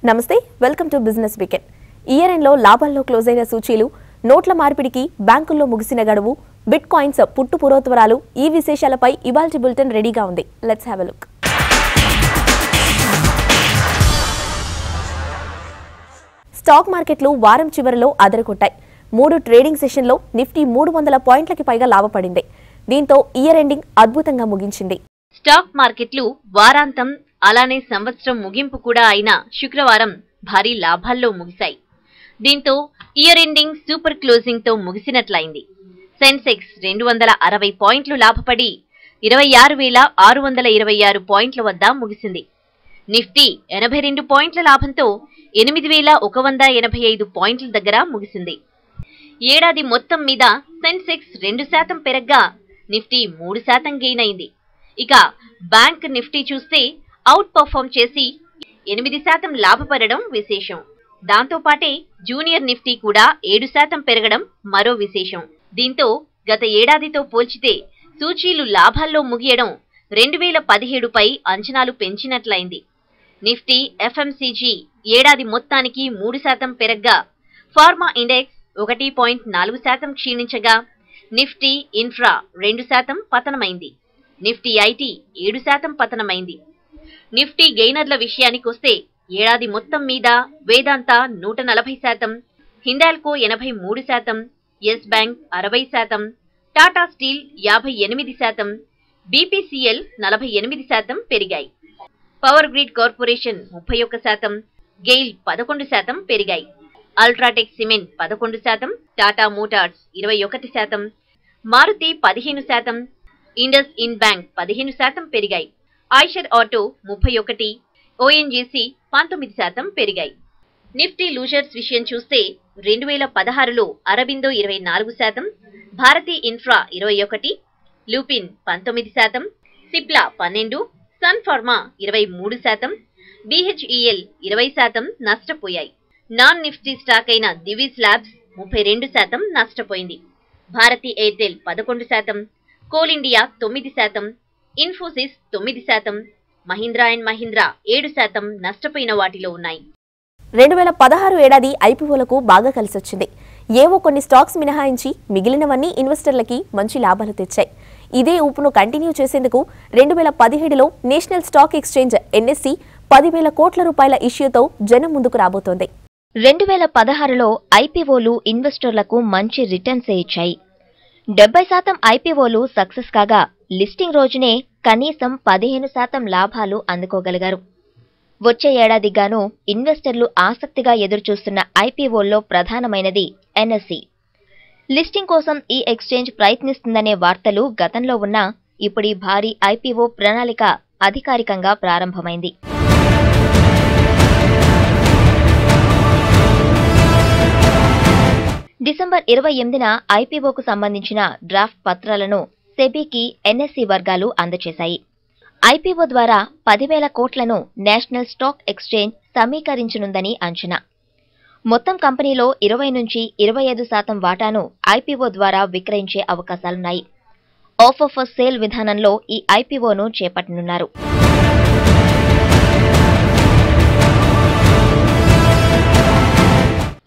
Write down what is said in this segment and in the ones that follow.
నమస్తే welcome to business weekend. Year end లో లాభాల్లో క్లోజ్ అయిన సూచీలు, నోట్ల మార్పిడికి బ్యాంకుల్లో ముగిసిన గడువు, బిట్ కాయిన్స్ పుట్టు పురోత్వరాలు ఈ విశేషాలపై ఇవాల్టి బులెటిన్ రెడీగా ఉంది. Let's have a look. Stock మార్కెట్లు వారం చివరిలో అదరగొట్టాయి. 3 ట్రేడింగ్ సెషన్లో నిఫ్టీ 300 పాయింట్లకి పైగా లాభపడింది. దీంతో ఇయర్ ఎండింగ్ అద్భుతంగా ముగించింది. స్టాక్ మార్కెట్లు వారాంతం అలానే సంవత్సరం ముగింపు కూడా అయిన శుక్రవారం భారీ లాభాల్లో ముగిశాయి. దీంతో ఇయర్ ఎండింగ్ సూపర్ క్లోజింగ్ తో ముగిసినట్లయింది. సెన్సెక్స్ 260 పాయింట్లు లాభపడి 26,626 పాయింట్ల వద్ద ముగిసింది. నిఫ్టీ 82 పాయింట్ల లాభంతో 8,185 పాయింట్ల దగ్గర ముగిసింది. ఏడాది మొత్తం మీద సెన్సెక్స్ 2% పెరగ్గా నిఫ్టీ 3% గెయిన్ అయింది. ఇక బ్యాంక్ నిఫ్టీ చూస్తే అవుట్ పర్ఫార్మ్ చేసి 8% లాభపడడం విశేషం. దాంతోపాటే జూనియర్ నిఫ్టీ కూడా 7% పెరగడం మరో విశేషం. దీంతో గత ఏడాదితో పోల్చితే సూచీలు లాభాల్లో ముగియడం 2017 పై అంచనాలు పెంచినట్లయింది. నిఫ్టీ ఎఫ్ఎంసీజీ ఏడాది మొత్తానికి 3% పెరగ్గా ఫార్మా ఇండెక్స్ 1.4% క్షీణించగా నిఫ్టీ ఇన్ఫ్రా 2% పతనమైంది. నిఫ్టీ ఐటీ 7% పతనమైంది. నిఫ్టీ గెయినర్ల విషయానికొస్తే ఏడాది మొత్తం మీద Vedanta 140%, Hindalco 83%, Yes Bank 60%, Tata steel 58%, BPCL 48% పెరిగాయి. పవర్ గ్రిడ్ కార్పొరేషన్ 31%, గెయిల్ 11% పెరిగాయి. UltraTech cement 11%, Tata Motors 21%, Maruti 15%, IndusInd Bank 15% పెరిగాయి. ఐషర్ ఆటో 31%, ఓఎన్జీసీ 19% పెరిగాయి. నిఫ్టీ లూజర్స్ విషయం చూస్తే 2016లో అరబిందో 24%, భారతీ ఇన్ఫ్రా 21%, లూపిన్ 19%, సిప్లా 12%, సన్ ఫార్మా 23%, బీహెచ్ఈఎల్ 20% నష్టపోయాయి. నాన్ నిఫ్టీ స్టాక్ అయిన దివీస్ ల్యాబ్స్ 32% నష్టపోయింది. భారతీ ఎయిర్టెల్ 11%, కోల్ ఇండియా 9%, ఇన్ఫోసిస్ 9%, మహీంద్రా అండ్ మహీంద్రా 7% నష్టపోయిన వాటిలో ఉన్నాయి. 2016 ఏడాది ఐపీఓలకు బాగా కలిసొచ్చింది. ఏవో కొన్ని స్టాక్స్ మినహాయించి మిగిలినవన్నీ ఇన్వెస్టర్లకి మంచి లాభాలు తెచ్చాయి. ఇదే ఊపును కంటిన్యూ చేసేందుకు 2017లో నేషనల్ స్టాక్ ఎక్స్చేంజ్ ఎన్ఎస్సీ 10,000 కోట్ల రూపాయల ఇష్యూతో జనం ముందుకు రాబోతోంది. 2016లో ఐపీఓలు ఇన్వెస్టర్లకు మంచి రిటర్న్స్ ఇచ్చాయి. 70% ఐపీఓలు సక్సెస్ కాగా లిస్టింగ్ రోజునే కనీసం 15% లాభాలు అందుకోగలిగారు. వచ్చే ఏడాదిగాను ఇన్వెస్టర్లు ఆసక్తిగా ఎదురుచూస్తున్న ఐపీఓల్లో ప్రధానమైనది ఎన్ఎస్సీ. లిస్టింగ్ కోసం ఈ ఎక్స్చేంజ్ ప్రయత్నిస్తుందనే వార్తలు గతంలో ఉన్నా ఇప్పుడు భారీ ఐపీఓ ప్రణాళిక అధికారికంగా ప్రారంభమైంది. డిసెంబర్ 28న ఐపీఓకు సంబంధించిన డ్రాఫ్ట్ పత్రాలను సెబీకి ఎన్ఎస్సీ వర్గాలు అందజేశాయి. ఐపీఓ ద్వారా 10,000 కోట్లను నేషనల్ స్టాక్ ఎక్స్చేంజ్ సమీకరించనుందని అంచనా. మొత్తం కంపెనీలో 20 నుంచి 25% వాటాను ఐపీఓ ద్వారా విక్రయించే అవకాశాలున్నాయి. ఆఫర్ ఫర్ సేల్ విధానంలో ఈ ఐపీఓను చేపట్టనున్నారు.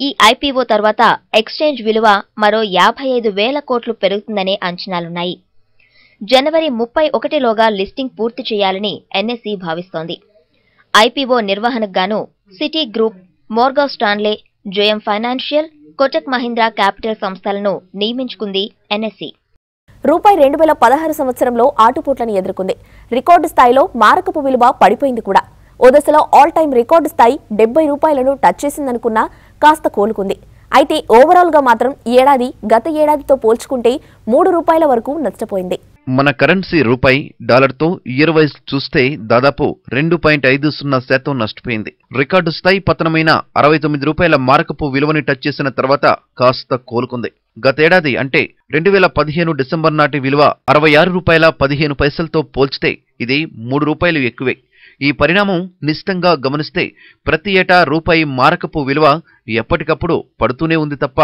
ఈ ఐపీఓ తర్వాత ఎక్స్చేంజ్ విలువ మరో 55,000 కోట్లు పెరుగుతుందనే అంచనాలున్నాయి. జనవరి 31లోగా లిస్టింగ్ పూర్తి చేయాలని ఎన్ఎస్సీ భావిస్తోంది. ఐపీఓ నిర్వహణకు గాను Citigroup, Morgan Stanley, JM financial, Kotak Mahindra capital సంస్థలను నియమించుకుంది ఎన్ఎస్సీ. రూపాయి 2016 సంవత్సరంలో ఆటుపోట్లను ఎదుర్కొంది. రికార్డు స్థాయిలో మారకపు విలువ పడిపోయింది కూడా. ఓ దశలో ఆల్ టైమ్ రికార్డు స్థాయి 70 రూపాయలను టచ్ చేసిందనుకున్నా కాస్త కోలుకుంది. అయితే ఓవరాల్ గా మాత్రం ఏడాది గత ఏడాదితో పోల్చుకుంటే 3 రూపాయల వరకు నష్టపోయింది. మన కరెన్సీ రూపాయి డాలర్తో ఇయర్ వైజ్ చూస్తే దాదాపు 2.50% నష్టపోయింది. రికార్డు స్థాయి పతనమైన 69 రూపాయల మారకపు విలువని టచ్ చేసిన తర్వాత కాస్త కోలుకుంది. గతేడాది అంటే 2015 డిసెంబర్ నాటి విలువ 66 రూపాయల 15 పైసలతో పోల్చితే ఇది 3 రూపాయలు ఎక్కువే. ఈ పరిణామం నిశితంగా గమనిస్తే ప్రతి ఏటా రూపాయి మారకపు విలువ ఎప్పటికప్పుడు పడుతూనే ఉంది తప్ప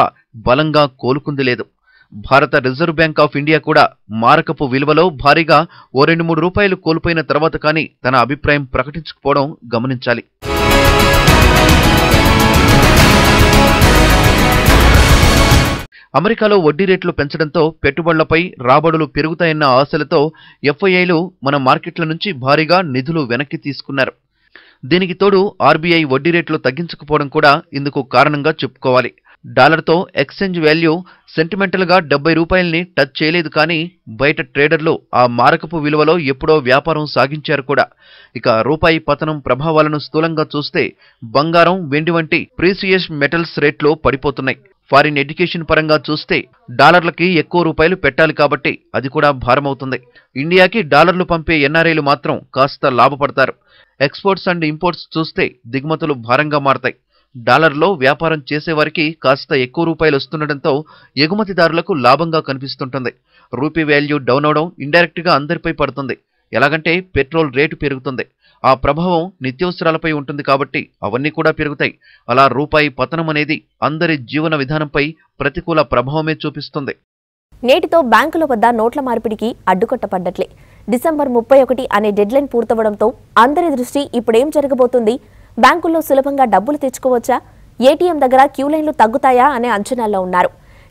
బలంగా కోలుకుంది లేదు. భారత రిజర్వ్ బ్యాంక్ ఆఫ్ ఇండియా కూడా మారకపు విలువలో భారీగా ఓ 2-3 రూపాయలు కోల్పోయిన తర్వాత కానీ తన అభిప్రాయం ప్రకటించకపోవడం గమనించాలి. అమెరికాలో వడ్డీ రేట్లు పెంచడంతో పెట్టుబడులపై రాబడులు పెరుగుతాయన్న ఆశలతో ఎఫ్ఐఐలు మన మార్కెట్ల నుంచి భారీగా నిధులు వెనక్కి తీసుకున్నారు. దీనికి తోడు ఆర్బీఐ వడ్డీ రేట్లు తగ్గించకపోవడం కూడా ఇందుకు కారణంగా చెప్పుకోవాలి. డాలర్తో ఎక్స్చేంజ్ వాల్యూ సెంటిమెంటల్ గా 70 రూపాయల్ని టచ్ చేయలేదు, కానీ బయట ట్రేడర్లు ఆ మారకపు విలువలో ఎప్పుడో వ్యాపారం సాగించారు కూడా. ఇక రూపాయి పతనం ప్రభావాలను స్థూలంగా చూస్తే బంగారం, వెండి వంటి ప్రీసియస్ మెటల్స్ రేట్లు పడిపోతున్నాయి. ఫారిన్ ఎడ్యుకేషన్ పరంగా చూస్తే డాలర్లకి ఎక్కువ రూపాయలు పెట్టాలి కాబట్టి అది కూడా భారమవుతుంది. ఇండియాకి డాలర్లు పంపే ఎన్ఆర్ఐలు మాత్రం కాస్త లాభపడతారు. ఎక్స్పోర్ట్స్ అండ్ ఇంపోర్ట్స్ చూస్తే దిగుమతులు భారంగా మారతాయి. డాలర్లో వ్యాపారం చేసేవారికి కాస్త ఎక్కువ రూపాయలు వస్తుండటంతో ఎగుమతిదారులకు లాభంగా కనిపిస్తుంటుంది. రూపీ వాల్యూ డౌన్ అవడం ఇండైరెక్ట్ గా అందరిపై పడుతుంది. ఎలాగంటే పెట్రోల్ రేటు పెరుగుతుంది, ఆ ప్రభావం నిత్యావసరాలపై ఉంటుంది కాబట్టి అవన్నీ కూడా పెరుగుతాయి. అలా రూపాయి పతనం అనేది అందరి జీవన విధానంపై ప్రతికూల ప్రభావమే చూపిస్తుంది. నేటితో బ్యాంకుల వద్ద నోట్ల మార్పిడికి అడ్డుకట్టపడ్డట్లే. డిసెంబర్ 31 అనే డెడ్లైన్ పూర్తవడంతో అందరి దృష్టి ఇప్పుడేం జరగబోతుంది? బ్యాంకుల్లో సులభంగా డబ్బులు తెచ్చుకోవచ్చా? ఏటీఎం దగ్గర క్యూలైన్లు తగ్గుతాయా అనే అంచనాల్లో ఉన్నారు.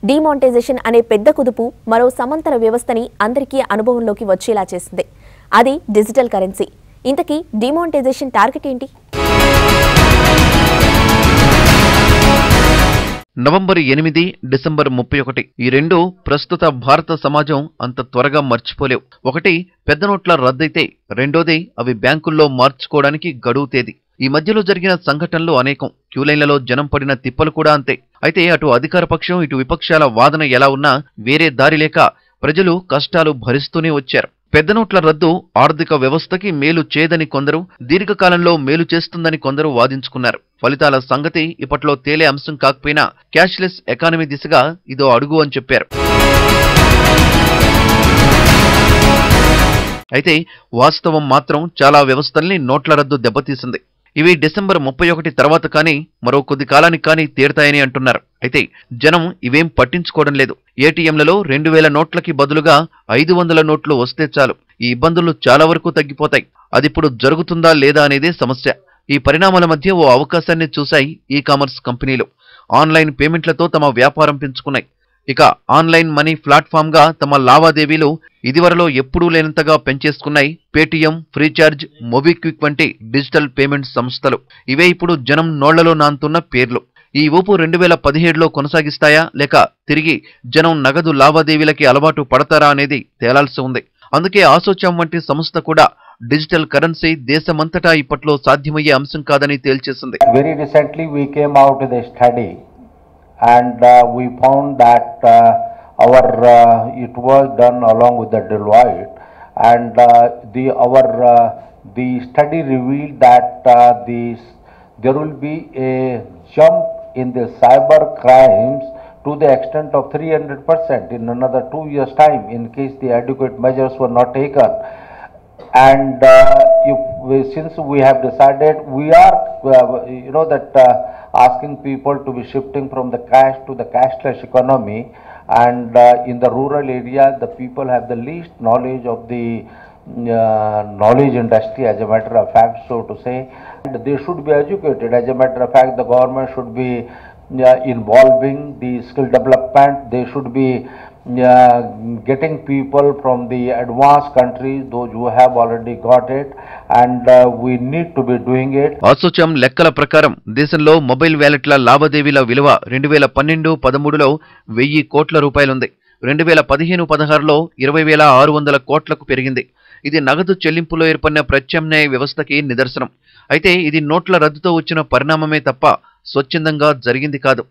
డిమానిటైజేషన్ అనే పెద్ద కుదుపు మరో సమాంతర వ్యవస్థని అందరికీ అనుభవంలోకి వచ్చేలా చేసింది. అది డిజిటల్ కరెన్సీ. ఇంతకీ డిమానిటైజేషన్ టార్గెట్ ఏంటి? నవంబర్ 8, డిసెంబర్ 31 ఈ రెండు ప్రస్తుత భారత సమాజం అంత త్వరగా మర్చిపోలేవు. ఒకటి పెద్ద నోట్ల రద్దయితే, రెండోది అవి బ్యాంకుల్లో మార్చుకోవడానికి గడువు తేదీ. ఈ మధ్యలో జరిగిన సంఘటనలు అనేకం. క్యూలైన్లలో జనం పడిన తిప్పలు కూడా అంతే. అయితే అటు అధికార పక్షం ఇటు విపక్షాల వాదన ఎలా ఉన్నా వేరే దారి లేక ప్రజలు కష్టాలు భరిస్తూనే వచ్చారు. పెద్ద నోట్ల రద్దు ఆర్థిక వ్యవస్థకి మేలు చేయదని కొందరు, దీర్ఘకాలంలో మేలు చేస్తుందని కొందరు వాదించుకున్నారు. ఫలితాల సంగతి ఇప్పట్లో తేలే అంశం కాకపోయినా క్యాష్లెస్ ఎకానమీ దిశగా ఇదో అడుగు అని చెప్పారు. అయితే వాస్తవం మాత్రం చాలా వ్యవస్థల్ని నోట్ల రద్దు దెబ్బతీసింది. ఇవి డిసెంబర్ 31 తర్వాత కానీ మరో కొద్ది కాలానికి కానీ తీరుతాయని అంటున్నారు. అయితే జనం ఇవేం పట్టించుకోవడం లేదు. ఏటీఎంలలో 2000 నోట్లకి బదులుగా 500 నోట్లు వస్తే చాలు, ఈ ఇబ్బందులు చాలా వరకు తగ్గిపోతాయి. అదిప్పుడు జరుగుతుందా లేదా అనేదే సమస్య. ఈ పరిణామాల మధ్య ఓ అవకాశాన్ని చూశాయి ఈ కామర్స్ కంపెనీలు. ఆన్లైన్ పేమెంట్లతో తమ వ్యాపారం పెంచుకున్నాయి. ఇక ఆన్లైన్ మనీ ప్లాట్ఫామ్ గా తమ లావాదేవీలు ఇదివరలో ఎప్పుడూ లేనంతగా పెంచేసుకున్నాయి పేటీఎం, ఫ్రీచార్జ్, మొబిక్విక్ వంటి డిజిటల్ పేమెంట్ సంస్థలు. ఇవే ఇప్పుడు జనం నోళ్లలో నాంతున్న పేర్లు. ఈ ఊపు 2017లో కొనసాగిస్తాయా లేక తిరిగి జనం నగదు లావాదేవీలకి అలవాటు పడతారా అనేది తేలాల్సి ఉంది. అందుకే ఆసోచాం వంటి సంస్థ కూడా డిజిటల్ కరెన్సీ దేశమంతటా ఇప్పట్లో సాధ్యమయ్యే అంశం కాదని తేల్చేసింది. Very recently we came out with a study and we found that it was done along with the Deloitte, and the study revealed that there will be a jump in the cyber crimes to the extent of 300% in another 2 years' time in case the adequate measures were not taken. And since we have decided, we are asking people to be shifting from the cash to the cashless economy, and in the rural area the people have the least knowledge of the knowledge industry, as a matter of fact, so to say, and they should be educated. As a matter of fact, the government should be involving the skill development. They should be getting people from the advanced countries, those who have already got it, and we need to be doing it. ఆసోచాం లెక్కల ప్రకారం దేశంలో mobile వ్యాలెట్ల లావాదేవీల విలువ 2012-13లో 1000 కోట్ల రూపాయలుంది. 2015-16లో 20,600 కోట్లకు పెరిగింది. ఇది నగదు చెల్లింపులో ఏర్పడిన ప్రత్యామ్నాయ వ్యవస్థకి నిదర్శనం. అయితే ఇది నోట్ల రద్దుతో వచ్చిన పరిణామమే తప్ప స్వచ్ఛందంగా జరిగింది కాదు.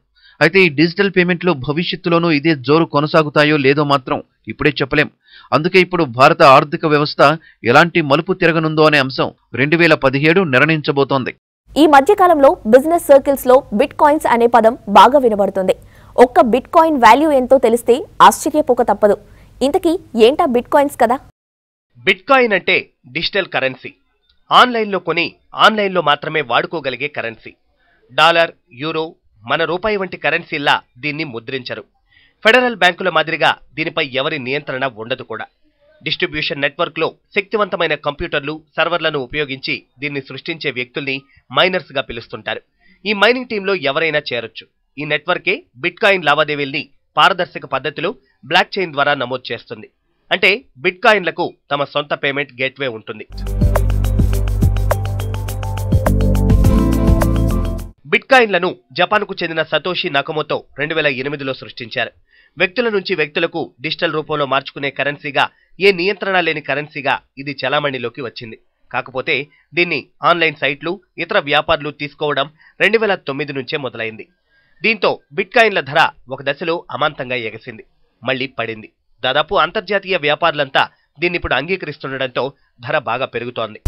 అయితే ఈ డిజిటల్ పేమెంట్లు భవిష్యత్తులోనూ ఇదే జోరు కొనసాగుతాయో లేదో మాత్రం ఇప్పుడే చెప్పలేం. అందుకే ఇప్పుడు భారత ఆర్థిక వ్యవస్థ ఎలాంటి మలుపు తిరగనుందో అనే అంశం 2017 నిర్ణయించబోతోంది. ఈ మధ్యకాలంలో బిజినెస్ సర్కిల్స్ లో బిట్ కాయిన్స్ అనే పదం బాగా వినబడుతుంది. ఒక్క బిట్ కాయిన్ వాల్యూ ఎంతో తెలిస్తే ఆశ్చర్యపోక తప్పదు. ఇంతకీ ఏంటా బిట్ కాయిన్స్ కదా? బిట్ కాయిన్ అంటే డిజిటల్ కరెన్సీ. ఆన్లైన్లో కొని ఆన్లైన్లో మాత్రమే వాడుకోగలిగే కరెన్సీ. డాలర్, యూరో, మన రూపాయి వంటి కరెన్సీల్లా దీన్ని ముద్రించరు. ఫెడరల్ బ్యాంకుల మాదిరిగా దీనిపై ఎవరి నియంత్రణ ఉండదు కూడా. డిస్ట్రిబ్యూషన్ నెట్వర్క్లో శక్తివంతమైన కంప్యూటర్లు, సర్వర్లను ఉపయోగించి దీన్ని సృష్టించే వ్యక్తుల్ని మైనర్స్గా పిలుస్తుంటారు. ఈ మైనింగ్ టీంలో ఎవరైనా చేరొచ్చు. ఈ నెట్వర్కే బిట్ కాయిన్ లావాదేవీల్ని పారదర్శక పద్ధతిలో బ్లాక్ చైన్ ద్వారా నమోదు చేస్తుంది. అంటే బిట్కాయిన్లకు తమ సొంత పేమెంట్ గేట్వే ఉంటుంది. బిట్కాయిన్లను జపాన్కు చెందిన సతోషి నకమోటో 2008లో సృష్టించారు. వ్యక్తుల నుంచి వ్యక్తులకు డిజిటల్ రూపంలో మార్చుకునే కరెన్సీగా, ఏ నియంత్రణ లేని కరెన్సీగా ఇది చలామణిలోకి వచ్చింది. కాకపోతే దీన్ని ఆన్లైన్ సైట్లు, ఇతర వ్యాపారులు తీసుకోవడం 2009 నుంచే మొదలైంది. దీంతో బిట్కాయిన్ల ధర ఒక దశలో అమాంతంగా ఎగసింది, మళ్లీ పడింది. దాదాపు అంతర్జాతీయ వ్యాపారులంతా దీన్నిప్పుడు అంగీకరిస్తుండటంతో ధర బాగా పెరుగుతోంది.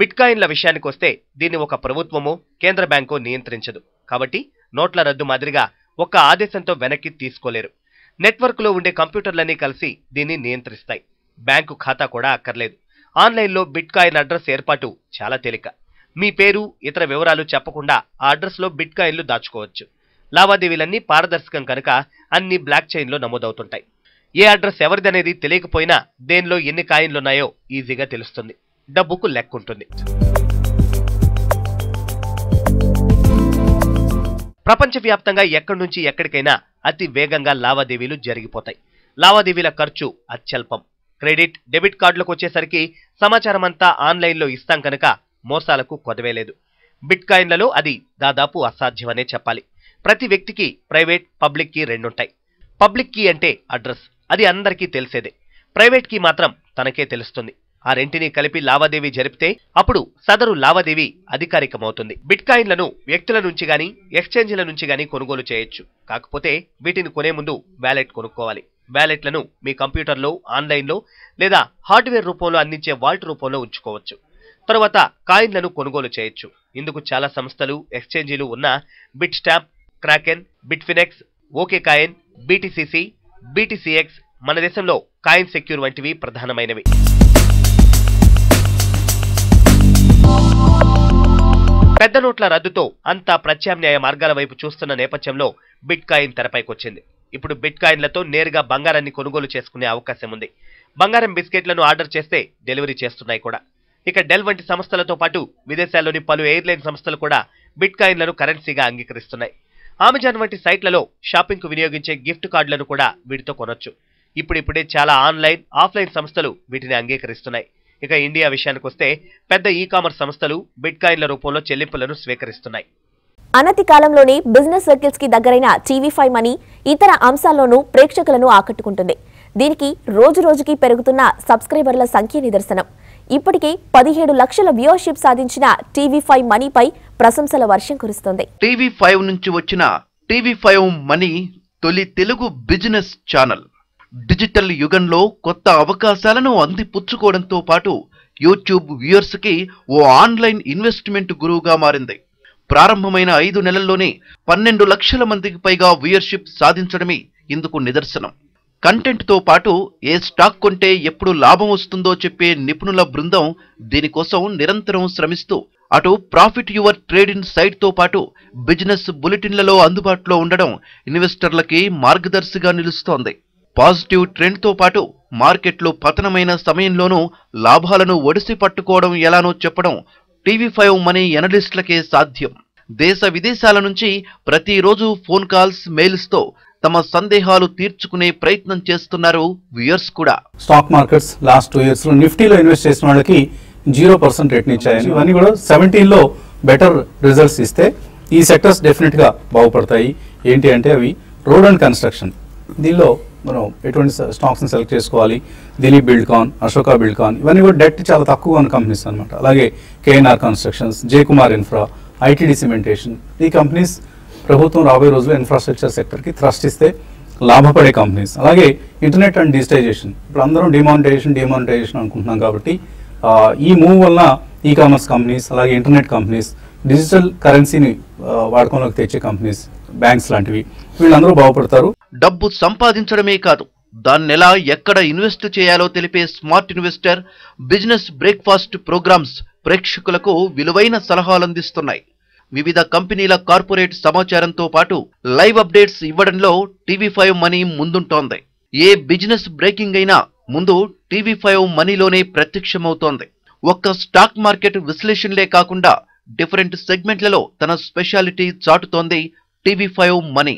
బిట్కాయిన్ల విషయానికొస్తే దీన్ని ఒక ప్రభుత్వమో కేంద్ర బ్యాంకో నియంత్రించదు. కాబట్టి నోట్ల రద్దు మాదిరిగా ఒక్క ఆదేశంతో వెనక్కి తీసుకోలేరు. నెట్వర్క్లో ఉండే కంప్యూటర్లన్నీ కలిసి దీన్ని నియంత్రిస్తాయి. బ్యాంకు ఖాతా కూడా అక్కర్లేదు. ఆన్లైన్లో బిట్కాయిన్ అడ్రస్ ఏర్పాటు చాలా తేలిక. మీ పేరు, ఇతర వివరాలు చెప్పకుండా ఆ అడ్రస్లో బిట్కాయిన్లు దాచుకోవచ్చు. లావాదేవీలన్నీ పారదర్శకం కనుక అన్ని బ్లాక్ చైన్లో నమోదవుతుంటాయి. ఏ అడ్రస్ ఎవరిదనేది తెలియకపోయినా దేనిలో ఎన్ని కాయిన్లున్నాయో ఈజీగా తెలుస్తుంది. డబ్బుకు లెక్కుంటుంది. ప్రపంచవ్యాప్తంగా ఎక్కడి నుంచి ఎక్కడికైనా అతి వేగంగా లావాదేవీలు జరిగిపోతాయి. లావాదేవీల ఖర్చు అత్యల్పం. క్రెడిట్, డెబిట్ కార్డులకు వచ్చేసరికి సమాచారమంతా ఆన్లైన్లో ఇస్తాం కనుక మోసాలకు కొదవేలేదు. బిట్కాయిన్లలో అది దాదాపు అసాధ్యమనే చెప్పాలి. ప్రతి వ్యక్తికి ప్రైవేట్, పబ్లిక్ కీ రెండుంటాయి. పబ్లిక్ కీ అంటే అడ్రస్, అది అందరికీ తెలిసేదే. ప్రైవేట్ కీ మాత్రం తనకే తెలుస్తుంది. ఆ రెంటిని కలిపి లావాదేవీ జరిపితే అప్పుడు సదరు లావాదేవీ అధికారికమవుతుంది. బిట్కాయిన్లను వ్యక్తుల నుంచి గానీ, ఎక్స్చేంజ్ల నుంచి గానీ కొనుగోలు చేయొచ్చు. కాకపోతే వీటిని కొనే ముందు వ్యాలెట్ కొనుక్కోవాలి. వ్యాలెట్లను మీ కంప్యూటర్లో, ఆన్లైన్లో లేదా హార్డ్వేర్ రూపంలో అందించే వాల్ట్ రూపంలో ఉంచుకోవచ్చు. తరువాత కాయిన్లను కొనుగోలు చేయొచ్చు. ఇందుకు చాలా సంస్థలు, ఎక్స్చేంజీలు ఉన్న Bitstamp, Kraken, Bitfinex, OKCoin, BTCC, BTCX, మన దేశంలో కాయిన్ సెక్యూర్ వంటివి ప్రధానమైనవి. పెద్ద నోట్ల రద్దుతో అంతా ప్రత్యామ్నాయ మార్గాల వైపు చూస్తున్న నేపథ్యంలో బిట్కాయిన్ తెరపైకొచ్చింది. ఇప్పుడు బిట్కాయిన్లతో నేరుగా బంగారాన్ని కొనుగోలు చేసుకునే అవకాశం ఉంది. బంగారం బిస్కెట్లను ఆర్డర్ చేస్తే డెలివరీ చేస్తున్నాయి కూడా. ఇక డెల్ వంటి సంస్థలతో పాటు విదేశాల్లోని పలు ఎయిర్లైన్ సంస్థలు కూడా బిట్కాయిన్లను కరెన్సీగా అంగీకరిస్తున్నాయి. అమెజాన్ వంటి సైట్లలో షాపింగ్కు వినియోగించే గిఫ్ట్ కార్డులను కూడా వీటితో కొనొచ్చు. ఇప్పుడిప్పుడే చాలా ఆన్లైన్, ఆఫ్లైన్ సంస్థలు వీటిని అంగీకరిస్తున్నాయి. ఇక ఇండియా విషయానికొస్తే పెద్ద ఈ-కామర్స్ సంస్థలు బిట్కాయిన్ల రూపంలో చెల్లింపులను స్వీకరిస్తున్నాయి. అనతి కాలంలోనే బిజినెస్ సర్కిల్స్ కి దగ్గరైన టీవీ5 మనీ ఇతర అంశాల్లోనూ ప్రేక్షకులను ఆకట్టుకుంటుంది. దీనికి రోజురోజుకి పెరుగుతున్న సబ్స్క్రైబర్ల సంఖ్య నిదర్శనం. ఇప్పటికే 17 లక్షల వ్యూవర్షిప్ సాధించిన టీవీ5 మనీపై ప్రశంసల వర్షం కురుస్తోంది. టీవీ5 నుంచి వచ్చిన టీవీ5 మనీ తొలి తెలుగు బిజినెస్ ఛానల్. డిజిటల్ యుగంలో కొత్త అవకాశాలను అందిపుచ్చుకోవడంతో పాటు యూట్యూబ్ వ్యూయర్స్ కి ఓ ఆన్లైన్ ఇన్వెస్ట్మెంట్ గురువుగా మారింది. ప్రారంభమైన 5 నెలల్లోనే 12 లక్షల మందికి పైగా వ్యూయర్షిప్ సాధించడమే ఇందుకు నిదర్శనం. కంటెంట్ తో పాటు ఏ స్టాక్ కొంటే ఎప్పుడు లాభం వస్తుందో చెప్పే నిపుణుల బృందం దీనికోసం నిరంతరం శ్రమిస్తూ అటు profit your trade insight తో పాటు బిజినెస్ బులెటిన్లలో అందుబాటులో ఉండడం ఇన్వెస్టర్లకి మార్గదర్శిగా నిలుస్తోంది. పాజిటివ్ ట్రెండ్ తో పాటు మార్కెట్లో పతనమైన సమయంలోనూ లాభాలను ఒడిసి పట్టుకోవడం ఎలానో చెప్పడం టీవీ5 మనీ ఎనలిస్టులకే సాధ్యం. దేశ విదేశాల నుంచి ప్రతిరోజు ఫోన్ కాల్స్, మెయిల్స్ తో తమ సందేహాలు తీర్చుకునే ప్రయత్నం చేస్తున్నారు వ్యూయర్స్ కూడా. స్టాక్ మార్కెట్స్ లాస్ట్ 2 years లో నిఫ్టీలో ఇన్వెస్ట్ చేసిన వాళ్ళకి 0% రేట్ని ఇచ్చాయని, ఇవన్నీ కూడా 17లో బెటర్ రిజల్ట్స్ ఇస్తే ఈ సెక్టర్స్ డెఫినెట్ గా బాగుపడతాయి. ఏంటి అంటే అవి రోడ్ అండ్ కన్స్ట్రక్షన్. దీనిలో మనం ఎటువంటి స్టాక్స్ని సెలెక్ట్ చేసుకోవాలి. దిలీప్ బిల్డ్కాన్, అశోకా బిల్డ్కాన్, ఇవన్నీ కూడా డెట్ చాలా తక్కువ ఉన్న కంపెనీస్ అనమాట. అలాగే కేఎన్ఆర్ కన్స్ట్రక్షన్స్, జేకుమార్ ఇన్ఫ్రా, ఐటీడీ సిమెంటేషన్, ఈ కంపెనీస్ ప్రభుత్వం రాబోయే రోజుల్లో ఇన్ఫ్రాస్ట్రక్చర్ సెక్టర్కి థ్రస్ట్ ఇస్తే లాభపడే కంపెనీస్. అలాగే ఇంటర్నెట్ అండ్ డిజిటైజేషన్, ఇప్పుడు అందరం డిమానిటైజేషన్ అనుకుంటున్నాం కాబట్టి ఈ మూవ్ వల్ల ఈ కామర్స్ కంపెనీస్, అలాగే ఇంటర్నెట్ కంపెనీస్, డిజిటల్ కరెన్సీని వాడకంలోకి తెచ్చే కంపెనీస్, బ్యాంక్స్ లాంటివి, వీళ్ళందరూ బాగుపడతారు. డబ్బు సంపాదించడమే కాదు, దాన్నెలా ఎక్కడ ఇన్వెస్ట్ చేయాలో తెలిపే smart investor business breakfast programmes ప్రేక్షకులకు విలువైన సలహాలు అందిస్తున్నాయి. వివిధ కంపెనీల కార్పొరేట్ సమాచారంతో పాటు లైవ్ అప్డేట్స్ ఇవ్వడంలో టీవీ5 మనీ ముందుంటోంది. ఏ బిజినెస్ బ్రేకింగ్ అయినా ముందు టీవీ5 మనీలోనే ప్రత్యక్షమవుతోంది. ఒక్క స్టాక్ మార్కెట్ విశ్లేషణలే కాకుండా డిఫరెంట్ సెగ్మెంట్లలో తన స్పెషాలిటీ చాటుతోంది టీవీ5 మనీ.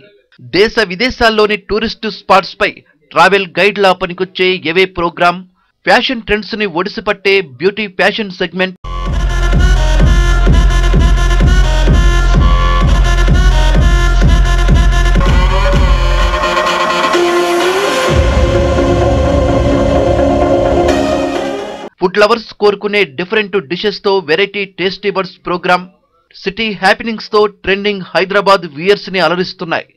దేశ విదేశాల్లోని టూరిస్టు స్పాట్స్ పై ట్రావెల్ గైడ్ లా పనికొచ్చే ఎవే ప్రోగ్రామ్, ఫ్యాషన్ ట్రెండ్స్ ని ఒడిసిపట్టే beauty fashion segment, food lovers కోరుకునే డిఫరెంట్ డిషెస్ తో variety tasty birds programme, city happenings తో ట్రెండింగ్ హైదరాబాద్ వ్యూయర్స్ ని అలరిస్తున్నాయి.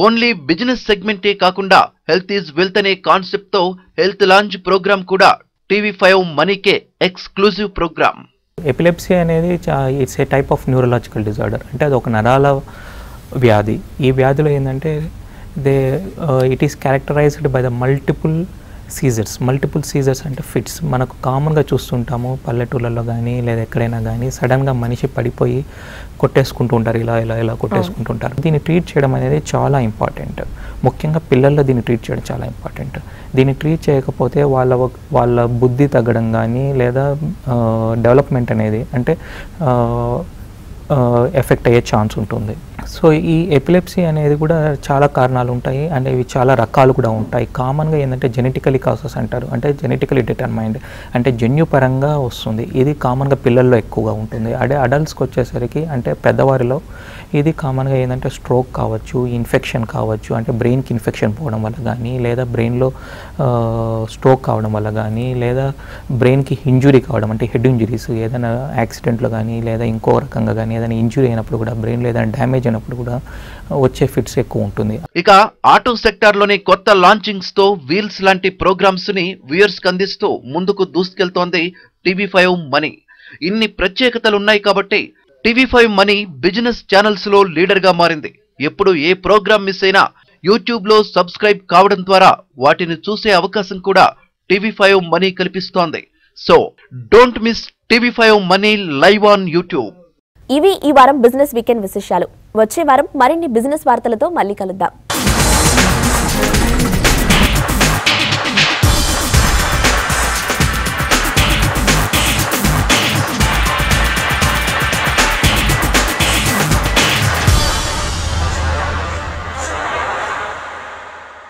ఓన్లీ బిజినెస్ సెగ్మెంటే కాకుండా హెల్త్ ఈజ్ వెల్త్ అనే కాన్సెప్ట్ తో హెల్త్ లాంచ్ ప్రోగ్రామ్ కూడా టీవీ5 మనీకే ఎక్స్క్లూజివ్ ప్రోగ్రామ్. ఎపిలెప్సీ అనేది it's a type of neurological disorder. అంటే అది ఒక నరాల వ్యాధి. ఈ వ్యాధిలో ఏంటంటే it is characterised by the multiple seizures అంటే ఫిట్స్. మనకు కామన్గా చూస్తుంటాము పల్లెటూళ్ళలో కానీ లేదా ఎక్కడైనా కానీ సడన్గా మనిషి పడిపోయి కొట్టేసుకుంటూ ఉంటారు, ఇలా కొట్టేసుకుంటుంటారు. దీన్ని ట్రీట్ చేయడం అనేది చాలా ఇంపార్టెంట్. ముఖ్యంగా పిల్లల్లో దీన్ని ట్రీట్ చేయడం చాలా ఇంపార్టెంట్. దీన్ని ట్రీట్ చేయకపోతే వాళ్ళ బుద్ధి తగ్గడం కానీ లేదా డెవలప్మెంట్ అనేది అంటే ఎఫెక్ట్ అయ్యే ఛాన్స్ ఉంటుంది. సో ఈ ఎపిలెప్సీ అనేది కూడా చాలా కారణాలు ఉంటాయి అండ్ ఇవి చాలా రకాలు కూడా ఉంటాయి. కామన్గా ఏంటంటే జెనెటికలీ కాసెస్ అంటారు, అంటే జెనెటికలీ డిటర్మైన్డ్, అంటే జన్యుపరంగా వస్తుంది. ఇది కామన్గా పిల్లల్లో ఎక్కువగా ఉంటుంది. అదే అడల్ట్స్కి వచ్చేసరికి అంటే పెద్దవారిలో ఇది కామన్గా ఏంటంటే స్ట్రోక్ కావచ్చు, ఇన్ఫెక్షన్ కావచ్చు, అంటే బ్రెయిన్కి ఇన్ఫెక్షన్ పోవడం వల్ల కానీ లేదా బ్రెయిన్లో స్ట్రోక్ కావడం వల్ల కానీ లేదా బ్రెయిన్కి ఇంజురీ కావడం అంటే హెడ్ ఇంజురీస్ ఏదైనా యాక్సిడెంట్లో కానీ లేదా ఇంకో రకంగా కానీ ఏదైనా ఇంజురీ అయినప్పుడు కూడా బ్రెయిన్లో ఏదైనా డ్యామేజ్ అయినప్పుడు కూడా వచ్చే ఫిట్స్ ఎక్కువ ఉంటుంది. ఇక ఆటో సెక్టార్ లోని కొత్త లాంచింగ్స్ తో వీల్స్ లాంటి ప్రోగ్రామ్స్ ని వ్యూయర్స్ కి అందిస్తూ ముందుకు దూసుకెళ్తోంది టీవీ5 మనీ. ఇన్ని ప్రత్యేకతలున్నాయి కాబట్టి టీవీ5 మనీ బిజినెస్ ఛానల్స్ లో లీడర్ గా మారింది. ఎప్పుడు ఏ ప్రోగ్రామ్ మిస్ అయినా యూట్యూబ్ లో సబ్స్క్రైబ్ కావడం ద్వారా వాటిని చూసే అవకాశం కూడా టీవీ5 మనీ కల్పిస్తోంది. So don't miss TV five Money live on YouTube. ఇవి ఈ వారం బిజినెస్ వీకెండ్ విశేషాలు. వచ్చే వారం మరిన్ని బిజినెస్ వార్తలతో మళ్ళీ కలుద్దాం.